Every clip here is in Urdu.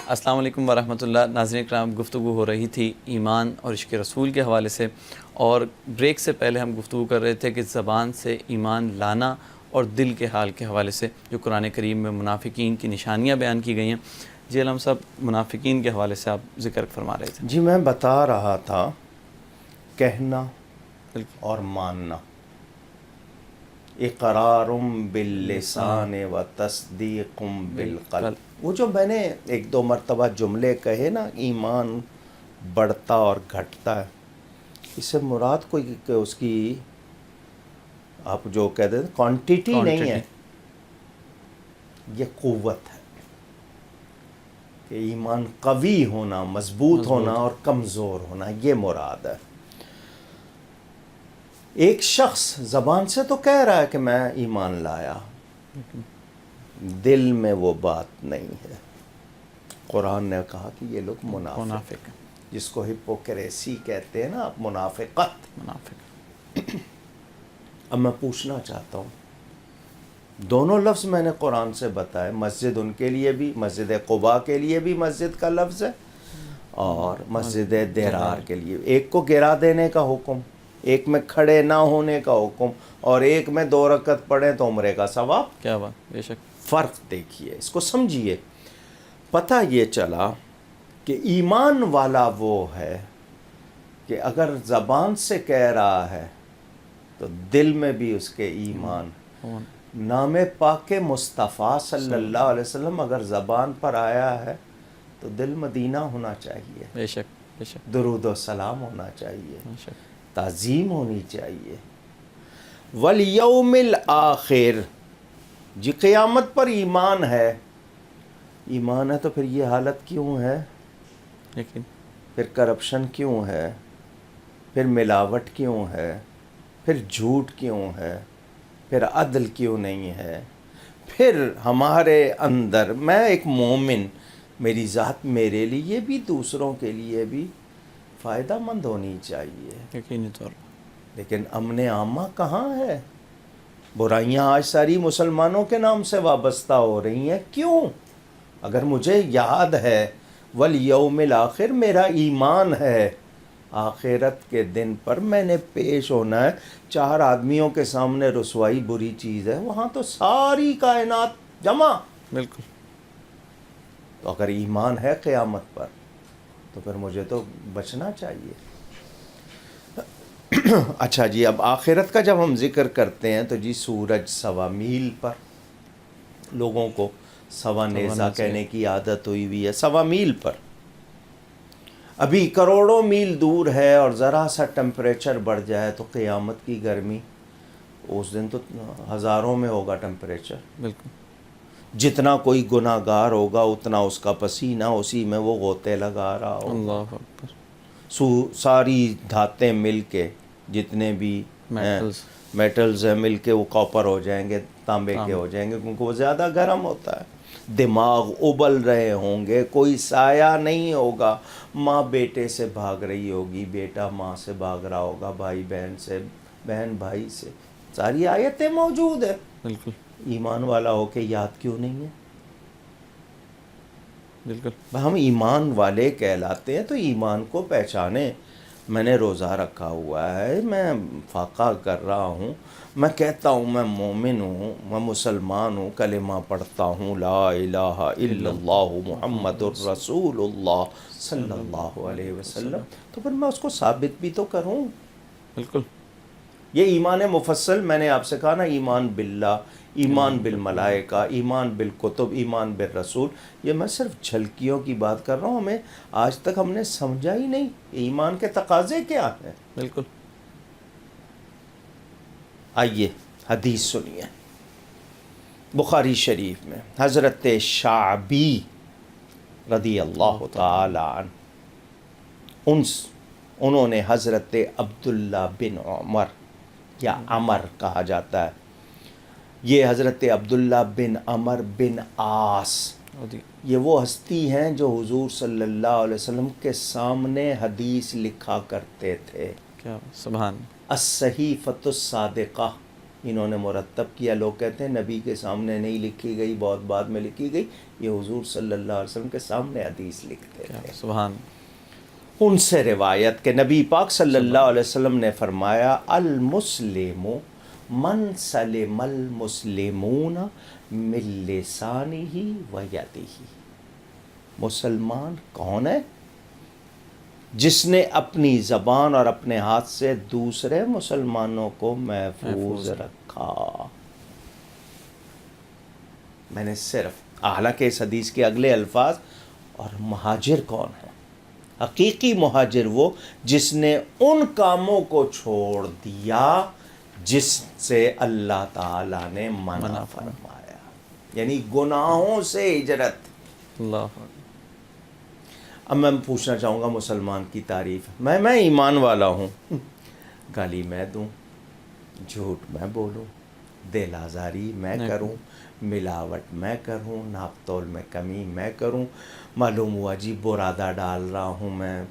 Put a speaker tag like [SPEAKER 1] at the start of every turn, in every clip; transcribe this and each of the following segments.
[SPEAKER 1] السلام علیکم ورحمۃ اللہ. ناظرین کرام، گفتگو ہو رہی تھی ایمان اور عشق رسول کے حوالے سے، اور بریک سے پہلے ہم گفتگو کر رہے تھے کہ زبان سے ایمان لانا اور دل کے حال کے حوالے سے جو قرآن کریم میں منافقین کی نشانیاں بیان کی گئی ہیں. جی علم صاحب، منافقین کے حوالے سے آپ ذکر فرما رہے تھے.
[SPEAKER 2] جی میں بتا رہا تھا کہنا اور ماننا، اقرار باللسان و تصدیق بالقلب. وہ جو میں نے ایک دو مرتبہ جملے کہے نا، ایمان بڑھتا اور گھٹتا ہے، اس سے مراد کوئی کہ اس کی آپ جو کہتے ہیں کوانٹیٹی نہیں ہے، یہ قوت ہے کہ ایمان قوی ہونا، مضبوط ہونا اور کمزور ہونا، یہ مراد ہے. ایک شخص زبان سے تو کہہ رہا ہے کہ میں ایمان لایا، دل میں وہ بات نہیں ہے. قرآن نے کہا کہ یہ لوگ منافق ہیں، جس کو ہپوکریسی کہتے ہیں نا آپ، منافق. اب میں پوچھنا چاہتا ہوں، دونوں لفظ میں نے قرآن سے بتائے، مسجد ان کے لیے بھی، مسجد قباء کے لیے بھی مسجد کا لفظ ہے، اور مسجد درار کے لیے. ایک کو گرا دینے کا حکم، ایک میں کھڑے نہ ہونے کا حکم، اور ایک میں 2 رکعت پڑھیں تو عمرے کا ثواب.
[SPEAKER 1] کیا بات، بے شک.
[SPEAKER 2] فرق دیکھیے، اس کو سمجھیے. پتہ یہ چلا کہ ایمان والا وہ ہے کہ اگر زبان سے کہہ رہا ہے تو دل میں بھی اس کے ایمان. نام پاک مصطفیٰ صلی اللہ علیہ وسلم اگر زبان پر آیا ہے تو دل مدینہ ہونا چاہیے،
[SPEAKER 1] بے شک بے شک.
[SPEAKER 2] درود و سلام ہونا چاہیے،
[SPEAKER 1] بے شک.
[SPEAKER 2] تعظیم ہونی چاہیے. والیوم الآخر، جی قیامت پر ایمان ہے. ایمان ہے تو پھر یہ حالت کیوں ہے؟
[SPEAKER 1] لیکن
[SPEAKER 2] پھر کرپشن کیوں ہے؟ پھر ملاوٹ کیوں ہے؟ پھر جھوٹ کیوں ہے؟ پھر عدل کیوں نہیں ہے؟ پھر ہمارے اندر، میں ایک مومن، میری ذات میرے لیے بھی دوسروں کے لیے بھی فائدہ مند ہونی چاہیے.
[SPEAKER 1] یقینی طور پر.
[SPEAKER 2] لیکن امن عامہ کہاں ہے؟ برائیاں آج ساری مسلمانوں کے نام سے وابستہ ہو رہی ہیں. کیوں؟ اگر مجھے یاد ہے والیوم الآخر، میرا ایمان ہے آخرت کے دن پر میں نے پیش ہونا ہے. 4 آدمیوں کے سامنے رسوائی بری چیز ہے، وہاں تو ساری کائنات جمع.
[SPEAKER 1] بالکل.
[SPEAKER 2] تو اگر ایمان ہے قیامت پر تو پھر مجھے تو بچنا چاہیے. اچھا جی، اب آخرت کا جب ہم ذکر کرتے ہیں تو جی سورج 1.25 میل پر، لوگوں کو 1.25 نیزہ کہنے کی عادت ہوئی ہوئی ہے. 1.25 میل پر، ابھی کروڑوں میل دور ہے، اور ذرا سا ٹمپریچر بڑھ جائے تو قیامت کی گرمی، اس دن تو ہزاروں میں ہوگا ٹمپریچر.
[SPEAKER 1] بالکل.
[SPEAKER 2] جتنا کوئی گناہ گار ہوگا اتنا اس کا پسینہ اسی میں وہ غوطے لگا رہا ہوگا.
[SPEAKER 1] اللہ اکبر.
[SPEAKER 2] ساری دھاتیں مل کے، جتنے بھی میٹلز ہیں مل کے وہ کاپر ہو جائیں گے، تانبے کے ہو جائیں گے، کیونکہ وہ زیادہ گرم ہوتا ہے. دماغ ابل رہے ہوں گے، کوئی سایہ نہیں ہوگا، ماں بیٹے سے بھاگ رہی ہوگی، بیٹا ماں سے بھاگ رہا ہوگا، بھائی بہن سے، بہن بھائی سے. ساری آیتیں موجود ہیں.
[SPEAKER 1] بالکل.
[SPEAKER 2] ایمان والا ہو کے یاد کیوں نہیں ہے؟
[SPEAKER 1] بالکل.
[SPEAKER 2] ہم ایمان والے کہلاتے ہیں تو ایمان کو پہچانیں. میں نے روزہ رکھا ہوا ہے، میں فاقہ کر رہا ہوں، میں کہتا ہوں میں مومن ہوں، میں مسلمان ہوں، کلمہ پڑھتا ہوں لا الہ الا اللہ محمد الرسول اللہ صلی اللہ علیہ وسلم، تو پھر میں اس کو ثابت بھی تو کروں.
[SPEAKER 1] بالکل.
[SPEAKER 2] یہ ایمان مفصل میں نے آپ سے کہا نا، ایمان باللہ، ایمان بالملائکہ، ایمان بالکتب، ایمان بالرسول، یہ میں صرف جھلکیوں کی بات کر رہا ہوں. ہمیں آج تک ہم نے سمجھا ہی نہیں ایمان کے تقاضے کیا ہیں.
[SPEAKER 1] بالکل.
[SPEAKER 2] آئیے حدیث سنیے. بخاری شریف میں حضرت شعبی رضی اللہ تعالی عنہ، انہوں نے حضرت عبداللہ بن عمر، یا عمر کہا جاتا ہے، یہ حضرت عبداللہ بن عمر بن عاص، یہ وہ ہستی ہیں جو حضور صلی اللہ علیہ وسلم کے سامنے حدیث لکھا کرتے تھے.
[SPEAKER 1] کیا سبحان.
[SPEAKER 2] الصحیفۃ الصادقہ، انہوں نے مرتب کیا. لوگ کہتے ہیں نبی کے سامنے نہیں لکھی گئی، بہت بعد میں لکھی گئی. یہ حضور صلی اللہ علیہ وسلم کے سامنے حدیث لکھتے تھے.
[SPEAKER 1] سبحان.
[SPEAKER 2] ان سے روایت کہ نبی پاک صلی اللہ علیہ وسلم نے فرمایا المسلم من سلم المسلمون من لسانہ و یدہ. مسلمان کون ہے؟ جس نے اپنی زبان اور اپنے ہاتھ سے دوسرے مسلمانوں کو محفوظ رکھا. میں نے صرف، حالانکہ اس حدیث کے اگلے الفاظ، اور مہاجر کون ہے؟ حقیقی مہاجر وہ جس نے ان کاموں کو چھوڑ دیا جس سے اللہ تعالیٰ نے منع فرمایا، یعنی گناہوں سے ہجرت.
[SPEAKER 1] اللہ.
[SPEAKER 2] اب میں پوچھنا چاہوں گا مسلمان کی تعریف. میں ایمان والا ہوں، گالی میں دوں، جھوٹ میں بولوں، دل آزاری میں کروں، ملاوٹ میں کروں، ناپ تول میں کمی میں کروں، معلوم ہوا جی برادہ ڈال رہا ہوں میں،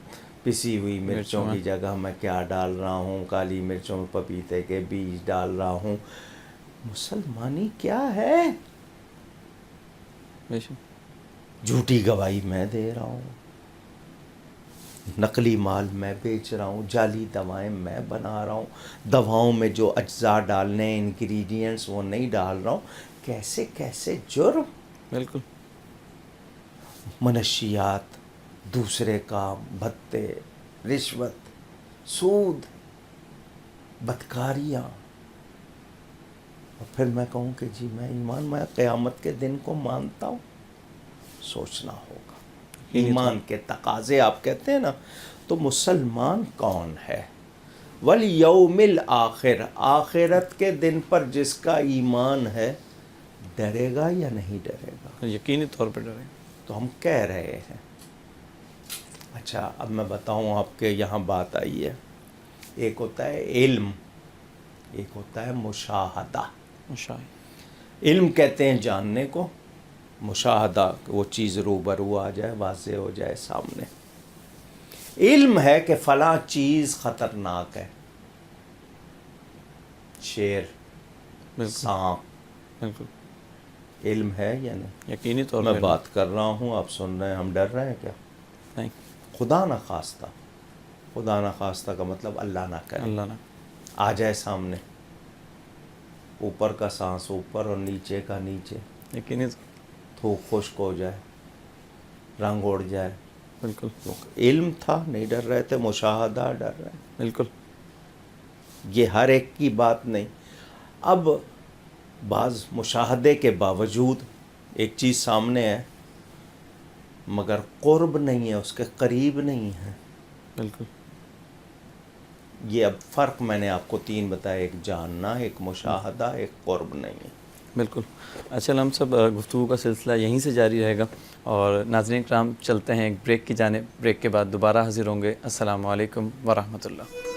[SPEAKER 2] پسی ہوئی مرچوں کی جگہ میں کیا ڈال رہا ہوں، کالی مرچوں میں پپیتے کے بیج ڈال رہا ہوں. مسلمانی کیا ہے؟ جھوٹی گواہی میں دے رہا ہوں، نقلی مال میں بیچ رہا ہوں، جعلی دوائیں میں بنا رہا ہوں، دواؤں میں جو اجزاء ڈالنے انگریڈینٹس وہ نہیں ڈال رہا ہوں. کیسے کیسے جرم.
[SPEAKER 1] بالکل.
[SPEAKER 2] منشیات، دوسرے کام، بھتے، رشوت، سود، بدکاریاں. اور پھر میں کہوں کہ جی میں قیامت کے دن کو مانتا ہوں. سوچنا ہوگا. ایمان کے تقاضے آپ کہتے ہیں نا، تو مسلمان کون ہے؟ والیوم الآخر، آخرت کے دن پر جس کا ایمان ہے، ڈرے گا یا نہیں ڈرے گا؟
[SPEAKER 1] یقینی طور پہ ڈرے.
[SPEAKER 2] تو ہم کہہ رہے ہیں. اچھا اب میں بتاؤں آپ کے یہاں بات آئی ہے. ایک ہوتا ہے علم، ایک ہوتا ہے مشاہدہ. علم کہتے ہیں جاننے کو، مشاہدہ وہ چیز روبرو آ جائے، واضح ہو جائے سامنے. علم ہے کہ فلاں چیز خطرناک ہے، شیر، سانپ.
[SPEAKER 1] بالکل.
[SPEAKER 2] علم ہے یا نہیں؟
[SPEAKER 1] یقینی طور
[SPEAKER 2] میں
[SPEAKER 1] پہ.
[SPEAKER 2] بات کر رہا ہوں، آپ سن رہے ہیں، ہم ڈر رہے ہیں کیا؟
[SPEAKER 1] نہیں.
[SPEAKER 2] خدا نہ خواستہ، خدا نہ خواستہ کا مطلب اللہ نہ کرے،
[SPEAKER 1] اللہ نہ.
[SPEAKER 2] آ جائے سامنے، اوپر کا سانس اوپر اور نیچے کا نیچے،
[SPEAKER 1] یقینی.
[SPEAKER 2] تھوک خشک ہو جائے، رنگ اڑ جائے.
[SPEAKER 1] بالکل.
[SPEAKER 2] علم تھا نہیں ڈر رہے تھے، مشاہدہ ڈر رہے ہیں.
[SPEAKER 1] بالکل.
[SPEAKER 2] یہ ہر ایک کی بات نہیں. اب بعض مشاہدے کے باوجود ایک چیز سامنے ہے مگر قرب نہیں ہے، اس کے قریب نہیں ہے.
[SPEAKER 1] بالکل.
[SPEAKER 2] یہ اب فرق میں نے آپ کو 3 بتایا، ایک جاننا، ایک مشاہدہ، ایک قرب نہیں ہے.
[SPEAKER 1] بالکل. اچھا ہم سب گفتگو کا سلسلہ یہیں سے جاری رہے گا، اور ناظرین کرام چلتے ہیں ایک بریک کی جانب. بریک کے بعد دوبارہ حاضر ہوں گے. السلام علیکم ورحمۃ اللہ.